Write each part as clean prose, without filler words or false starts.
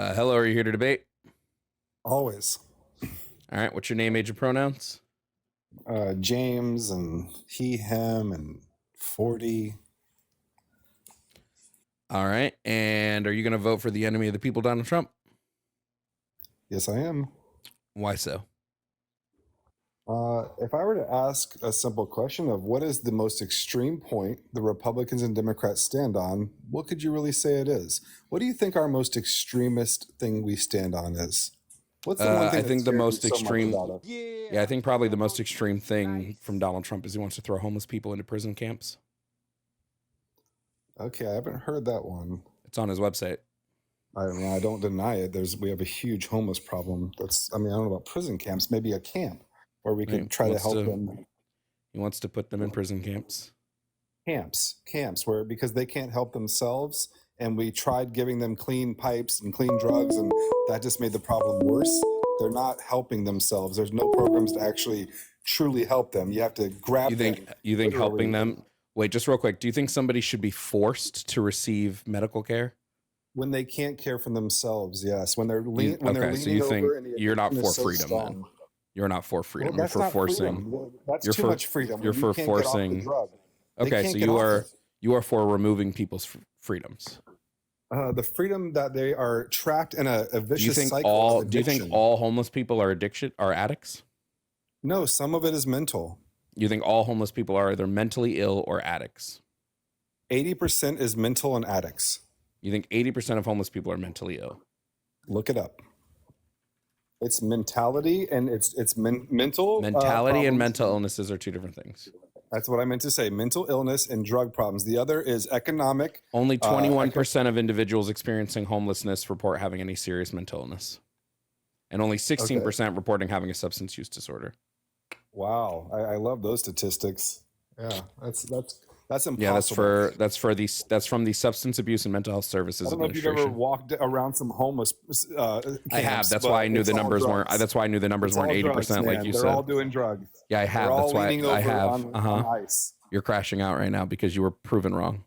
Hello, are you here to debate? Always. All right, what's your name, age, and pronouns? James and he, him, and 40. All right, and are you going to vote for the enemy of the people, Donald Trump? Yes, I am. Why so? If I were to ask a simple question of what is the most extreme point the Republicans and Democrats stand on, what could you really say it is? What do you think our most extremist thing we stand on is? What's the one thing I think the most extreme, about it? yeah, I think probably the most extreme thing from Donald Trump is he wants to throw homeless people into prison camps. Okay, I haven't heard that one. It's on his website. I mean, I don't deny it. We have a huge homeless problem. I don't know about prison camps, maybe a camp where we could try to help them. He wants to put them in prison camps. Camps where, because they can't help themselves, and we tried giving them clean pipes and clean drugs, and that just made the problem worse. They're not helping themselves. There's no programs to actually truly help them. You have to grab them. You think helping them? Wait, just real quick. Do you think somebody should be forced to receive medical care? When they can't care for themselves, yes. When they're leaning so you think over, and you're not for so freedom then? You're not for freedom. Well, you're for forcing. Freedom. That's too much freedom. You're for forcing. Okay, so you are for removing people's freedoms. The freedom that they are trapped in a vicious cycle. Do you think all homeless people are addicts? No, some of it is mental. You think all homeless people are either mentally ill or addicts? 80% is mental and addicts. You think 80% of homeless people are mentally ill? Look it up. It's mentality and it's mental. Mentality and mental illnesses are two different things. That's what I meant to say. Mental illness and drug problems. The other is economic. Only 21% of individuals experiencing homelessness report having any serious mental illness. And only 16% reporting having a substance use disorder. Wow. I love those statistics. Yeah, that's impossible. Yeah, that's from the Substance Abuse and Mental Health Services Administration. I don't know if you've ever walked around some homeless camps. I have. That's why I knew the numbers weren't. That's why I knew the numbers weren't 80%, like you said. They're all doing drugs. Yeah, I have. That's why I have. On ice. You're crashing out right now because you were proven wrong.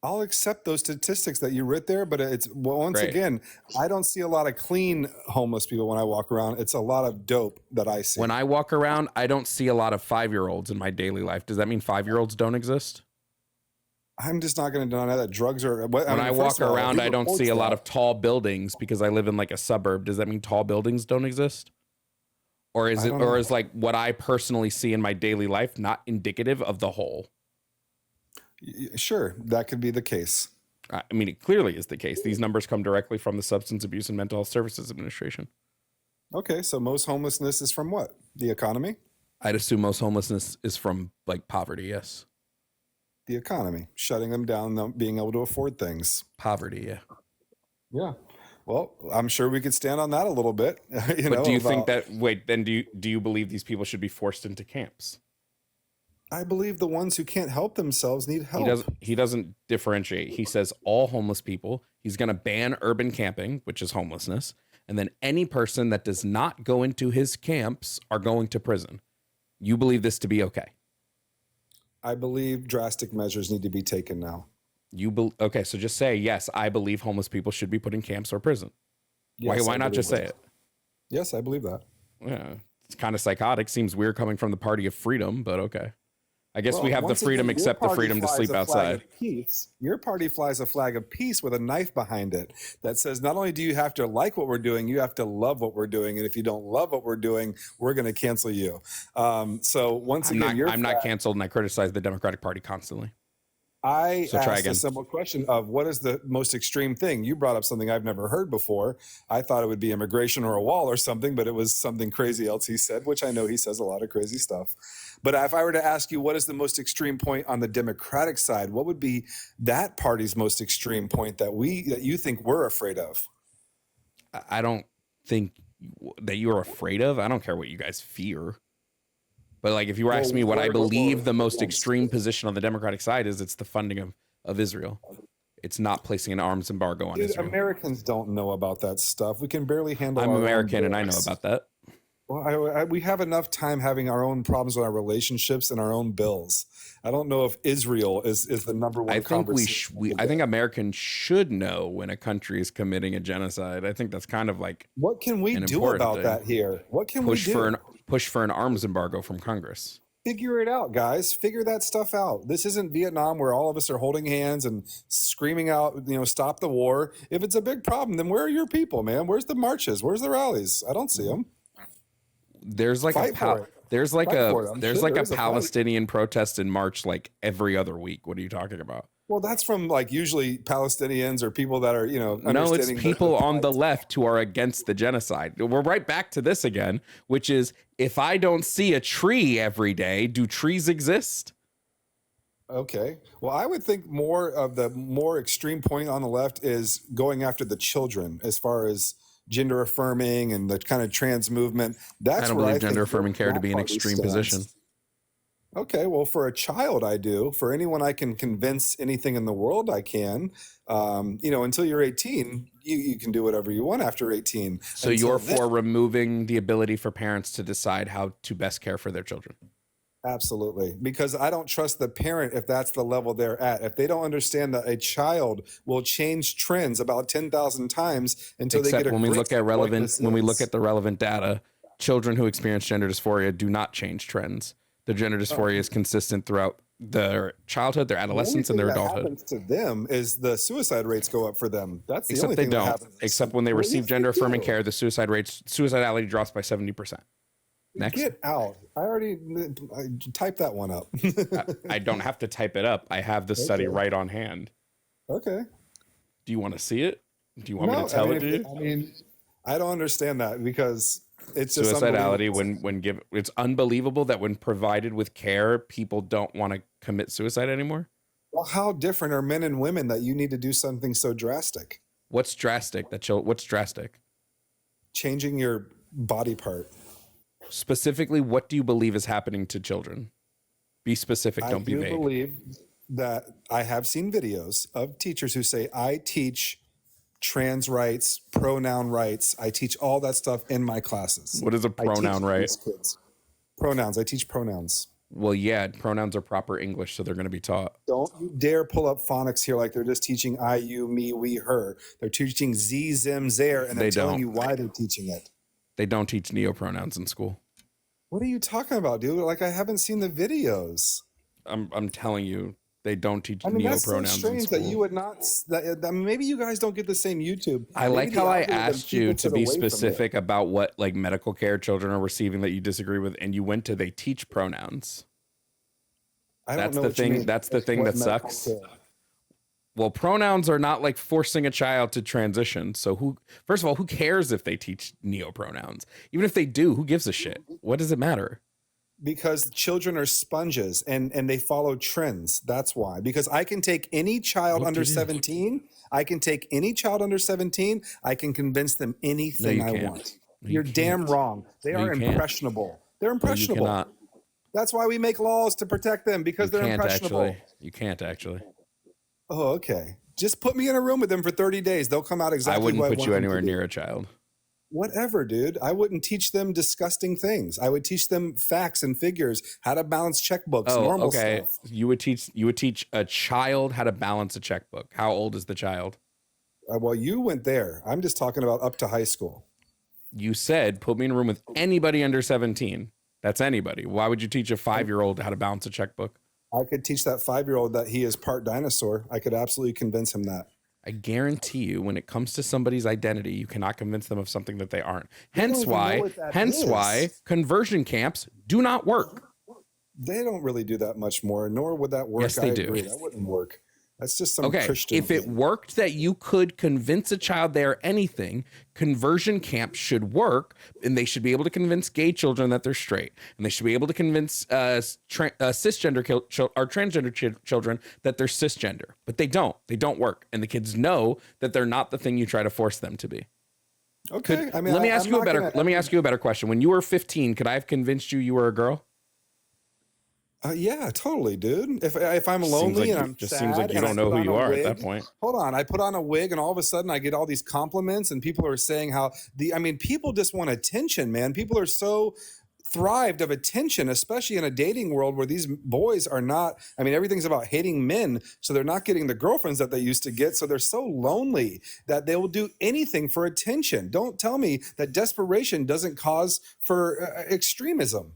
I'll accept those statistics that you wrote there, but again, I don't see a lot of clean homeless people when I walk around. It's a lot of dope that I see. When I walk around, I don't see a lot of 5-year-olds in my daily life. Does that mean 5-year-olds don't exist? I'm just not going to deny that drugs are. When I walk around, I don't see a lot of tall buildings because I live in like a suburb. Does that mean tall buildings don't exist? Or is like what I personally see in my daily life not indicative of the whole? Sure, that could be the case. I mean, it clearly is the case. These numbers come directly from the Substance Abuse and Mental Health Services Administration. Okay, so most homelessness is from what? The economy? I'd assume most homelessness is from like poverty, yes. The economy, shutting them down, not being able to afford things. Poverty, yeah. Yeah. Well, I'm sure we could stand on that a little bit. But do you think that, wait, then do you believe these people should be forced into camps? I believe the ones who can't help themselves need help. He doesn't differentiate. He says all homeless people. He's going to ban urban camping, which is homelessness. And then any person that does not go into his camps are going to prison. You believe this to be okay? I believe drastic measures need to be taken now. Okay, so just say, yes, I believe homeless people should be put in camps or prison. Yes, why not just say it? Yes, I believe that. Yeah, it's kind of psychotic. Seems weird coming from the party of freedom, but okay. I guess we have the freedom except the freedom to sleep outside. Your party flies a flag of peace with a knife behind it that says not only do you have to like what we're doing, you have to love what we're doing. And if you don't love what we're doing, we're going to cancel you. So once again, I'm not canceled, and I criticize the Democratic Party constantly. I asked a simple question of what is the most extreme thing? You brought up something I've never heard before. I thought it would be immigration or a wall or something, but it was something crazy else he said, which I know he says a lot of crazy stuff. But if I were to ask you what is the most extreme point on the Democratic side, what would be that party's most extreme point that you think we're afraid of? I don't think that you're afraid of. I don't care what you guys fear. But like, if you were asking me what I believe the most extreme position on the Democratic side is, it's the funding of Israel. It's not placing an arms embargo on Israel. Americans don't know about that stuff. We can barely handle. I'm American and I know about that. Well, we have enough time having our own problems with our relationships and our own bills. I don't know if Israel is the number one I think conversation. I think Americans should know when a country is committing a genocide. I think that's kind of like What can we an do important about thing. that here? What can we do? Push for an arms embargo from Congress. Figure it out, guys. Figure that stuff out. This isn't Vietnam where all of us are holding hands and screaming out, stop the war. If it's a big problem, then where are your people, man? Where's the marches? Where's the rallies? I don't see them. There's like a Palestinian protest in March like every other week. What are you talking about? Well, that's from like usually Palestinians or people that are, no, it's people on the left who are against the genocide. We're right back to this again, which is if I don't see a tree every day, do trees exist? Okay. Well, I would think more of the more extreme point on the left is going after the children as far as gender affirming and the kind of trans movement. That's I don't believe gender affirming care to be an extreme position. Okay, well, for a child, I do. For anyone I can convince anything in the world, I can. Until you're 18, you can do whatever you want after 18. So you're for removing the ability for parents to decide how to best care for their children? Absolutely. Because I don't trust the parent if that's the level they're at. If they don't understand that a child will change trends about 10,000 times until they get a when we look at the relevant data, children who experience gender dysphoria do not change trends. The gender dysphoria is consistent throughout their childhood, their adolescence, and their adulthood. What happens to them is the suicide rates go up for them. That's the only thing that happens. Except when they receive gender affirming care, the suicidality drops by 70%. Next. Get out. I typed that one up. I don't have to type it up. I have the study right on hand. Okay. Do you want to see it? Do you want me to tell it to you? I don't understand that because it's just suicidality it's unbelievable that when provided with care, people don't want to commit suicide anymore. Well, how different are men and women that you need to do something so drastic? What's drastic? What's drastic? Changing your body part. Specifically, what do you believe is happening to children? Be specific, don't be vague. I do believe that I have seen videos of teachers who say, I teach trans rights, pronoun rights. I teach all that stuff in my classes. What is a pronoun right? Pronouns. I teach pronouns. Well, yeah, pronouns are proper English, so they're going to be taught. Don't you dare pull up phonics here like they're just teaching I, you, me, we, her. They're teaching Z, zim, zer, and they're telling you why they're teaching it. They don't teach neopronouns in school. What are you talking about, dude? Like, I haven't seen the videos. I'm telling you, they don't teach neopronouns that's so strange in school. That you would not. Maybe you guys don't get the same YouTube. I like how I asked you to be specific about what like medical care children are receiving that you disagree with, and you went to they teach pronouns. That's the thing that sucks. Care. Well, pronouns are not like forcing a child to transition. So first of all, who cares if they teach neopronouns? Even if they do, who gives a shit? What does it matter? Because children are sponges and they follow trends. That's why. Because I can take any child under 17. I can convince them anything I want. You're damn wrong. They are impressionable. They're impressionable. No, that's why we make laws to protect them, because they're impressionable. You can't actually. Oh, okay. Just put me in a room with them for 30 days. They'll come out exactly. I wouldn't put you anywhere near a child. Whatever, dude. I wouldn't teach them disgusting things. I would teach them facts and figures, how to balance checkbooks, normal stuff. You would teach a child how to balance a checkbook. How old is the child? Well, you went there. I'm just talking about up to high school. You said put me in a room with anybody under 17. That's anybody. Why would you teach a 5-year-old how to balance a checkbook? I could teach that 5-year-old that he is part dinosaur. I could absolutely convince him that. I guarantee you, when it comes to somebody's identity, you cannot convince them of something that they aren't. Hence why conversion camps do not work. They don't really do that much more, nor would that work. Yes, they do. That wouldn't work. That's just some Christian if it worked that you could convince a child they're anything, conversion camps should work, and they should be able to convince gay children that they're straight, and they should be able to convince cisgender or transgender children that they're cisgender. But they don't. They don't work, and the kids know that they're not the thing you try to force them to be. Okay. Let me ask you a better question. When you were 15, could I have convinced you were a girl? Yeah, totally, dude. If I'm lonely and I'm Just seems like sad you and I don't know put who on you a are at that wig, point. hold on, I put on a wig and all of a sudden I get all these compliments and people are saying how I mean, people just want attention, man. People are so thrived of attention, especially in a dating world where these boys are not, I mean, everything's about hating men. So they're not getting the girlfriends that they used to get. So they're so lonely that they will do anything for attention. Don't tell me that desperation doesn't cause for extremism.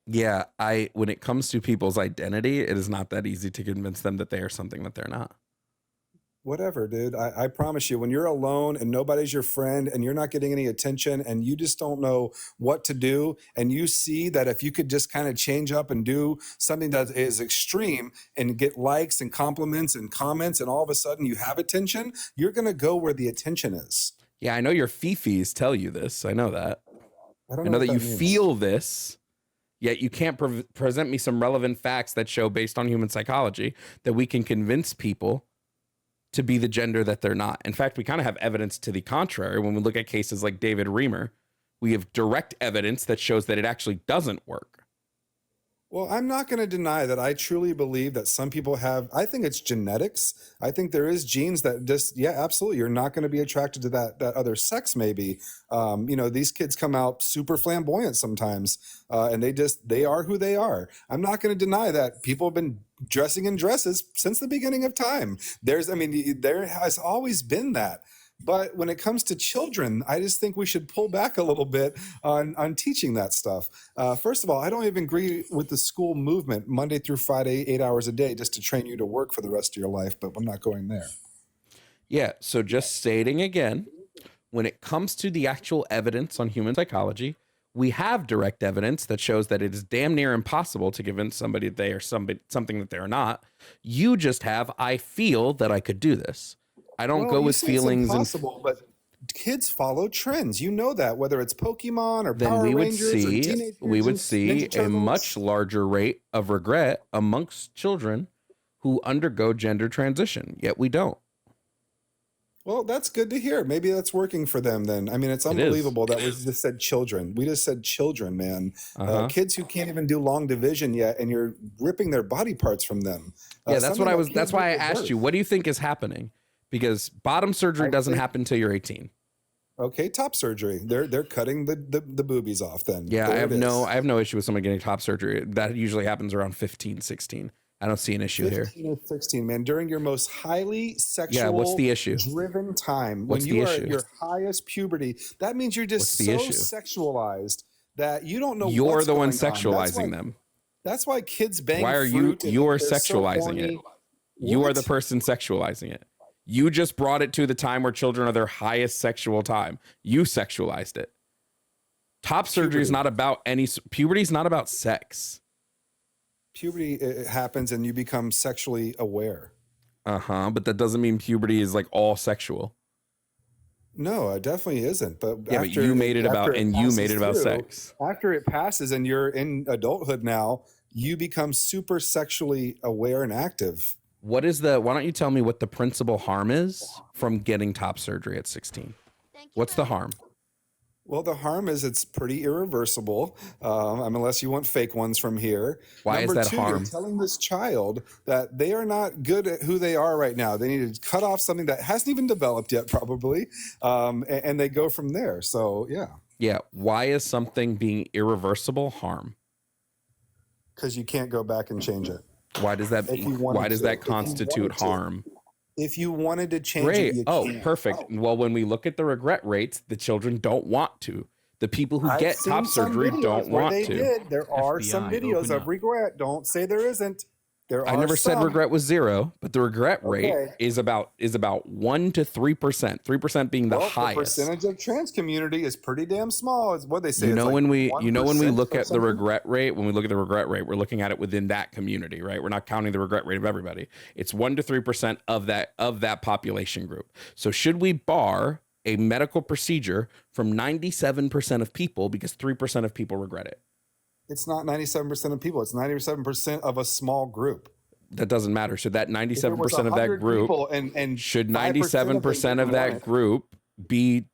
Yeah, when it comes to people's identity, it is not that easy to convince them that they are something that they're not. Whatever, dude. I promise you, when you're alone and nobody's your friend and you're not getting any attention and you just don't know what to do, and you see that if you could just kind of change up and do something that is extreme and get likes and compliments and comments, and all of a sudden you have attention, you're going to go where the attention is. Yeah, I know your fifis tell you this. I know that. I don't I know know what that you means. feel this, yet you can't present me some relevant facts that show, based on human psychology, that we can convince people to be the gender that they're not. In fact, we kind of have evidence to the contrary. When we look at cases like David Reamer, we have direct evidence that shows that it actually doesn't work. Well, I'm not going to deny that I truly believe that some people have, I think it's genetics. I think there is genes that just, yeah, absolutely. You're not going to be attracted to that other sex, maybe. These kids come out super flamboyant sometimes, and they are who they are. I'm not going to deny that people have been dressing in dresses since the beginning of time. There has always been that. But when it comes to children, I just think we should pull back a little bit on teaching that stuff. First of all, I don't even agree with the school movement, Monday through Friday, 8 hours a day, just to train you to work for the rest of your life. But I'm not going there. Yeah. So just stating again, when it comes to the actual evidence on human psychology, we have direct evidence that shows that it is damn near impossible to convince somebody that they are something that they're not. You just have, I feel that I could do this. I don't go with feelings. It's impossible, but kids follow trends. You know that, whether it's Pokemon or then Power we would Rangers or see Teenage we would Mutant see Ninja a Turtles. much larger rate of regret amongst children who undergo gender transition. Yet we don't. Well, that's good to hear. Maybe that's working for them then. I mean, it's unbelievable that we just said children. We just said children, man. Kids who can't even do long division yet, and you're ripping their body parts from them. Yeah, that's what I was. That's why I asked you. What do you think is happening? Because bottom surgery doesn't happen until you're 18. Okay, top surgery. They're cutting the boobies off then. Yeah, I have no issue with someone getting top surgery. That usually happens around 15, 16. I don't see an issue 15 here. or 16, man. During your most highly sexual, what's the issue? Driven time, What's when you the are issue? at your highest puberty, that means you're just so sexualized that you don't know. You're what's the one going on. sexualizing them. That's why kids bang. Why are fruit and you're they're so sexualizing it? horny. You are What? the person sexualizing it. You just brought it to the time where children are their highest sexual time. You sexualized it. Top surgery is not about puberty is not about sex. Puberty it happens and you become sexually aware. But that doesn't mean puberty is like all sexual. No, it definitely isn't. But yeah, but you made it about sex. After it passes and you're in adulthood now, you become super sexually aware and active. Why don't you tell me what the principal harm is from getting top surgery at 16? What's the harm? Well, the harm is it's pretty irreversible, unless you want fake ones from here. Why is that harm? You're telling this child that they are not good at who they are right now. They need to cut off something that hasn't even developed yet, probably, and they go from there. So, yeah. Yeah. Why is something being irreversible harm? Because you can't go back and change it. Why does that constitute harm? If you wanted to change it, you can't. Perfect. Well, when we look at the regret rates, the children don't want to. The people who get top surgery don't want to. There are some videos of regret. Don't say there isn't. I never said regret was 0, but the regret rate is about 1 to 3%. 3% being the highest. The percentage of trans community is pretty damn small. Is what they say. When we look at the regret rate, we're looking at it within that community, right? We're not counting the regret rate of everybody. It's 1 to 3% of that population group. So should we bar a medical procedure from 97% of people because 3% of people regret it? It's not 97% of people. It's 97% of a small group. That doesn't matter. Should that 97% of that group, and should 97% of that group be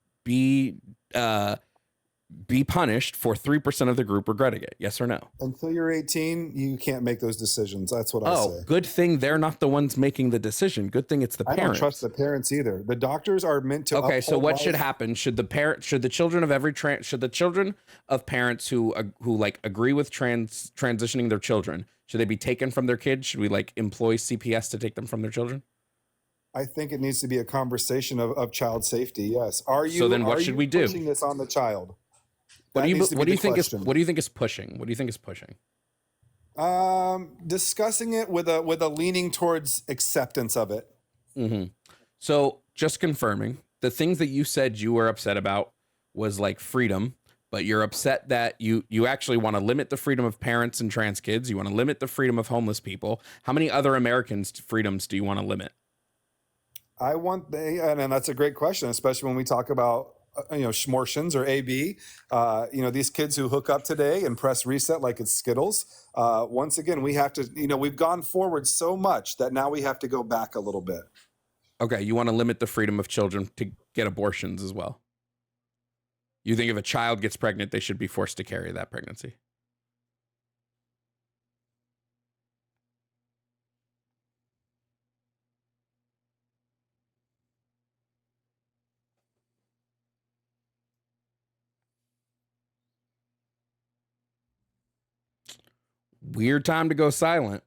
be punished for 3% of the group regretting it? Yes or no? Until you're 18, you can't make those decisions. That's what I Oh, say. good thing they're not the ones making the decision. Good thing it's the I parents. don't trust the parents either. The doctors are meant to Okay, so what life. should happen? Should the children of should the children of parents who like agree with transitioning their children, should they be taken from their kids? Should we like employ CPS to take them from their children? I think it needs to be a conversation of child safety. Yes. Are you? So then, what should we do? Pushing this on the child? What do you think is pushing? What do you think is pushing? Discussing it with a leaning towards acceptance of it. Mm-hmm. So just confirming, the things that you said you were upset about was like freedom, but you're upset that you actually want to limit the freedom of parents and trans kids. You want to limit the freedom of homeless people. How many other Americans' freedoms do you want to limit? I want and that's a great question, especially when we talk about schmortions or AB. These kids who hook up today and press reset like it's Skittles. Once again, we have to. We've gone forward so much that now we have to go back a little bit. Okay, you want to limit the freedom of children to get abortions as well. You think if a child gets pregnant, they should be forced to carry that pregnancy? Weird time to go silent.